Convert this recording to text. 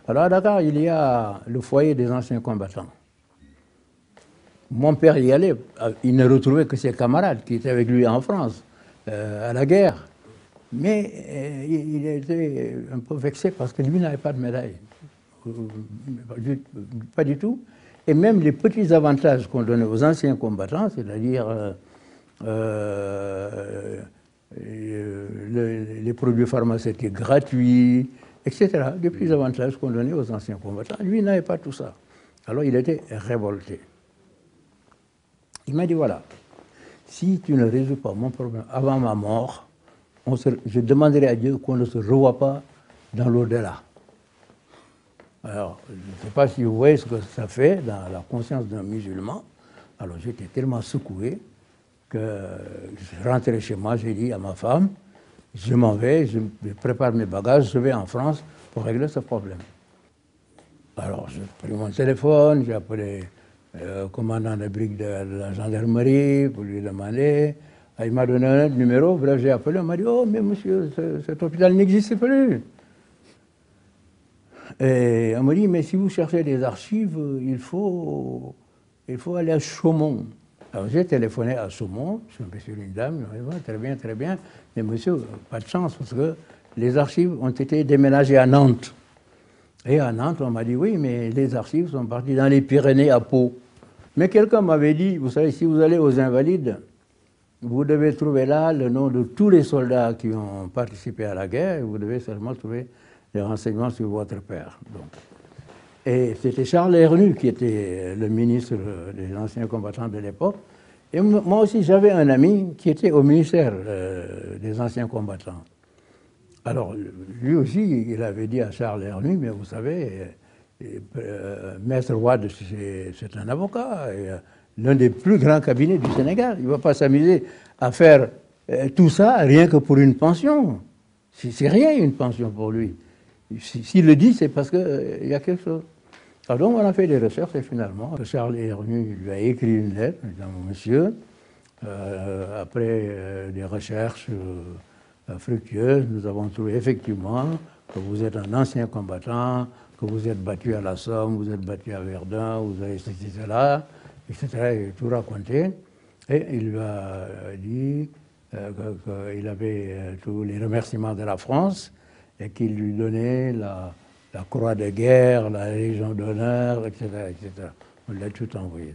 Alors à Dakar, il y a le foyer des anciens combattants. Mon père y allait, il ne retrouvait que ses camarades qui étaient avec lui en France, à la guerre. Mais il était un peu vexé parce que lui n'avait pas de médaille. Pas du tout. Et même les petits avantages qu'on donnait aux anciens combattants, c'est-à-dire les produits pharmaceutiques gratuits, etc., les petits avantages qu'on donnait aux anciens combattants, lui n'avait pas tout ça. Alors il était révolté. Il m'a dit, voilà, si tu ne résous pas mon problème avant ma mort, je demanderai à Dieu qu'on ne se revoie pas dans l'au-delà. Alors, je ne sais pas si vous voyez ce que ça fait dans la conscience d'un musulman. Alors, j'étais tellement secoué que je rentrais chez moi, j'ai dit à ma femme, je m'en vais, je prépare mes bagages, je vais en France pour régler ce problème. Alors, j'ai pris mon téléphone, j'ai appelé le commandant de brique de la gendarmerie pour lui demander. Il m'a donné un autre numéro, bref, j'ai appelé, on m'a dit, oh, mais monsieur, cet hôpital n'existe plus. Et on m'a dit, mais si vous cherchez des archives, il faut aller à Chaumont. Alors j'ai téléphoné à Chaumont, je suis tombé sur une dame, elle m'a dit, très bien, mais monsieur, pas de chance, parce que les archives ont été déménagées à Nantes. Et à Nantes, on m'a dit, oui, mais les archives sont parties dans les Pyrénées à Pau. Mais quelqu'un m'avait dit, vous savez, si vous allez aux Invalides, vous devez trouver là le nom de tous les soldats qui ont participé à la guerre, et vous devez seulement trouver des renseignements sur votre père. Donc. Et c'était Charles Hernu qui était le ministre des anciens combattants de l'époque. Et moi aussi, j'avais un ami qui était au ministère des anciens combattants. Alors, lui aussi, il avait dit à Charles Hernu, mais vous savez, Maître Wade, c'est un avocat, l'un des plus grands cabinets du Sénégal. Il ne va pas s'amuser à faire tout ça rien que pour une pension. C'est rien une pension pour lui. S'il le dit, c'est parce qu'il y a quelque chose. Alors donc on a fait des recherches et finalement, Charles Hernu lui a écrit une lettre, disant, monsieur, après des recherches fructueuses, nous avons trouvé effectivement que vous êtes un ancien combattant, que vous êtes battu à la Somme, vous êtes battu à Verdun, vous avez ceci, cela, etc. Il a tout raconté. Et il lui a dit qu'il avait tous les remerciements de la France et qu'il lui donnait la croix de guerre, la Légion d'honneur, etc., etc. On l'a tout envoyé.